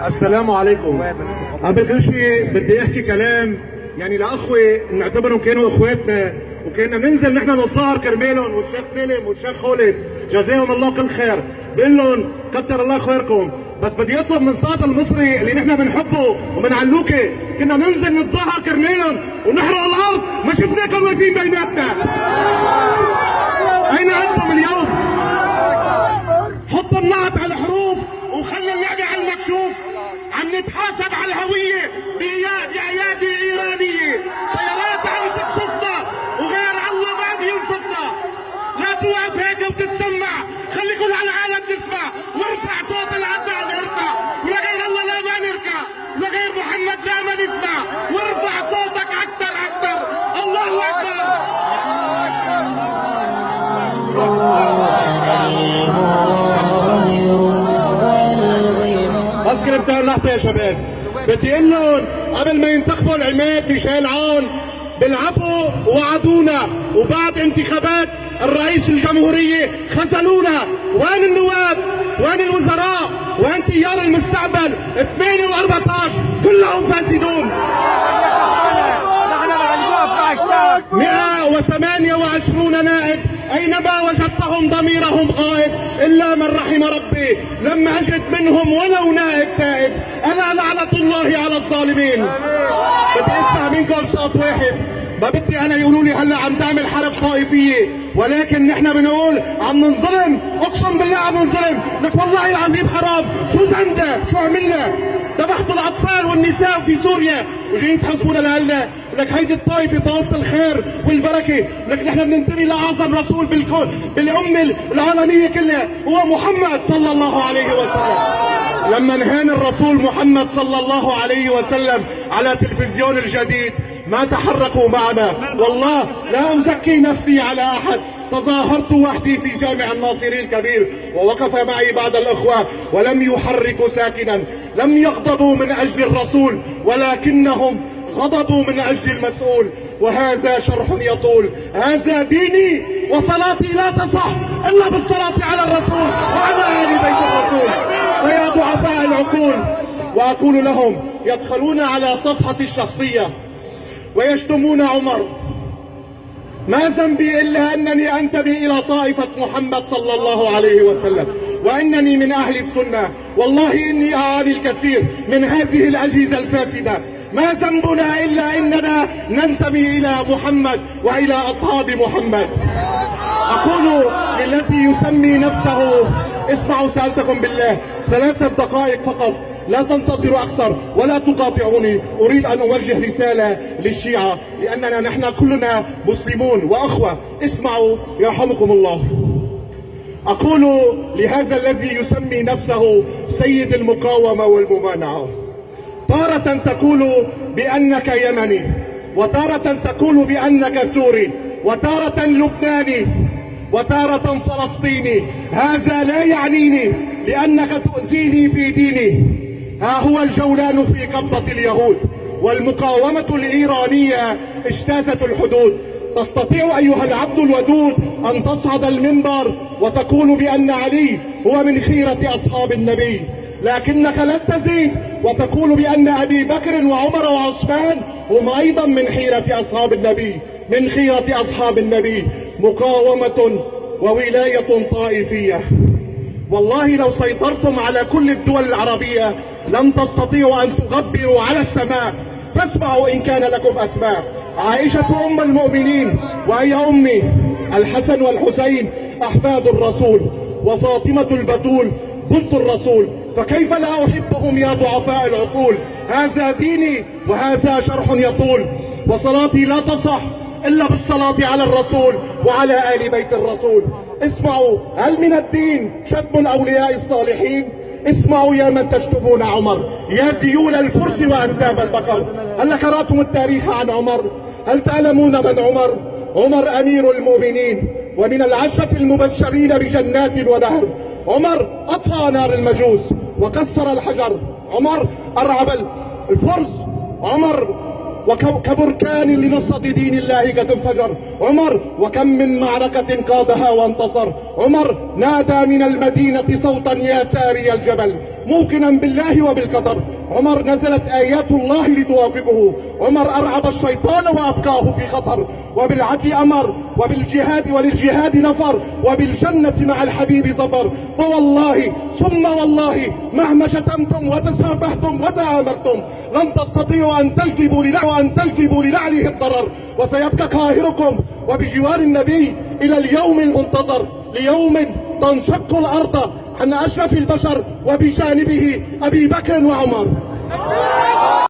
السلام عليكم. قبل كل شيء بدي احكي كلام يعني لاخوي نعتبرهم كانوا اخواتنا وكنا بننزل نحن نتظاهر كرمالهم، والشيخ سالم والشيخ خالد جزاهم الله كل خير، بقول لهم كتر الله خيركم، بس بدي اطلب من صاد المصري اللي نحن بنحبه ومن علوكه كنا ننزل نتظاهر كرمالهم ونحرق الارض، ما شفناكم واقفين بيناتنا. اين انتم اليوم؟ حطوا النعت على الحروف وخلي اللعبة على المكشوف. عم نتحاسب على الهوية بأيادي إيرانية، طيارات عم تكشفنا وغير الله بعد ينصفنا. لا توقف هيك وتتسمع، خلي كل العالم تسمع وارفع صوت الأذان ارفع، ولغير الله لا ما نركع، لغير محمد لا ما نسمع، وارفع صوتك أكثر أكثر. الله أكبر. بس كلمتين لحظة يا شباب، بدي اقول لهم قبل ما ينتخبوا العماد ميشيل عون بالعفو وعدونا، وبعد انتخابات الرئيس الجمهورية خذلونا. وين النواب؟ وين الوزراء؟ وين تيار المستقبل؟ 8 و14 كلهم فاسدون. 128 نائب أينما وجدتهم ضميرهم غائب إلا من رحم ربي، لم أجد منهم ولو نائب تائب. ألا لعنة الله على الظالمين. بدي أسمع منكم صوت واحد، ما بدي أنا يقولوا لي هلا عم تعمل حرب طائفية، ولكن نحن بنقول عم ننظلم، أقسم بالله عم ننظلم. لك والله العظيم حرام، شو ذنبنا؟ شو عملنا؟ ذبحتوا الأطفال والنساء في سوريا وجايين تحسبونا لهلا. لك هيدي الطائفة طائفة الخير والبركة، لك نحن بننتمي لأعظم رسول بالكون بالأمة العالمية كلها، هو محمد صلى الله عليه وسلم. لما نهان الرسول محمد صلى الله عليه وسلم على تلفزيون الجديد ما تحركوا معنا، والله لا أزكي نفسي على أحد. تظاهرت وحدي في جامع الناصري الكبير ووقف معي بعض الأخوة ولم يحركوا ساكنا. لم يغضبوا من أجل الرسول ولكنهم غضبوا من أجل المسؤول، وهذا شرح يطول. هذا ديني وصلاتي لا تصح إلا بالصلاة على الرسول وعلى آل بيت الرسول. فيا ضعفاء العقول، وأقول لهم يدخلون على صفحتي الشخصية ويشتمون عمر، ما ذنبي إلا أنني أنتمي إلى طائفة محمد صلى الله عليه وسلم، وأنني من أهل السنة. والله إني أعاني الكثير من هذه الأجهزة الفاسدة. ما ذنبنا إلا أننا ننتمي إلى محمد وإلى أصحاب محمد. أقول للذي يسمي نفسه، اسمعوا سألتكم بالله 3 دقائق فقط، لا تنتظروا أكثر ولا تقاطعوني. أريد أن أوجه رسالة للشيعة لأننا نحن كلنا مسلمون وأخوة. اسمعوا يرحمكم الله. أقول لهذا الذي يسمي نفسه سيد المقاومة والممانعة، تارة تقول بأنك يمني، وتارة تقول بأنك سوري، وتارة لبناني، وتارة فلسطيني. هذا لا يعنيني لأنك تؤذيني في ديني. ها هو الجولان في قبضة اليهود، والمقاومة الإيرانية اجتازت الحدود. تستطيع أيها العبد الودود أن تصعد المنبر وتقول بأن علي هو من خيرة أصحاب النبي، لكنك لن تزيد وتقول بأن أبي بكر وعمر وعثمان هم أيضا من خيرة أصحاب النبي، من خيرة أصحاب النبي. مقاومة وولاية طائفية. والله لو سيطرتم على كل الدول العربية لن تستطيعوا أن تغبروا على السماء. فاسمعوا إن كان لكم أسماء. عائشة أم المؤمنين وهي أمي، الحسن والحسين أحفاد الرسول، وفاطمة البتول بنت الرسول، فكيف لا أحبهم يا ضعفاء العقول. هذا ديني وهذا شرح يطول، وصلاتي لا تصح إلا بالصلاة على الرسول وعلى آل بيت الرسول. اسمعوا، هل من الدين شتم الأولياء الصالحين؟ اسمعوا يا من تشتمون عمر، يا زيول الفرس وأسباب البقر. هل قرأتم التاريخ عن عمر؟ هل تعلمون من عمر؟ عمر أمير المؤمنين ومن العشرة المبشرين بجنات ونهر. عمر أطفأ نار المجوس وكسر الحجر. عمر أرعب الفرس. عمر وكبركان لنصرة دين الله قد انفجر. عمر وكم من معركة قادها وانتصر. عمر نادى من المدينة صوتا يا ساري الجبل. موقنا بالله وبالقدر. عمر نزلت آيات الله لتوافقه. عمر أرعب الشيطان وأبقاه في خطر، وبالعدل أمر، وبالجهاد وللجهاد نفر، وبالجنة مع الحبيب ظفر. فوالله ثم والله مهما شتمتم وتسافهتم وتآمرتم لن تستطيعوا أن تجلبوا لنعله الضرر، وسيبقى قاهركم وبجوار النبي إلى اليوم المنتظر، ليوم تنشق الأرض عن أشرف البشر وبجانبه أبي بكر وعمر.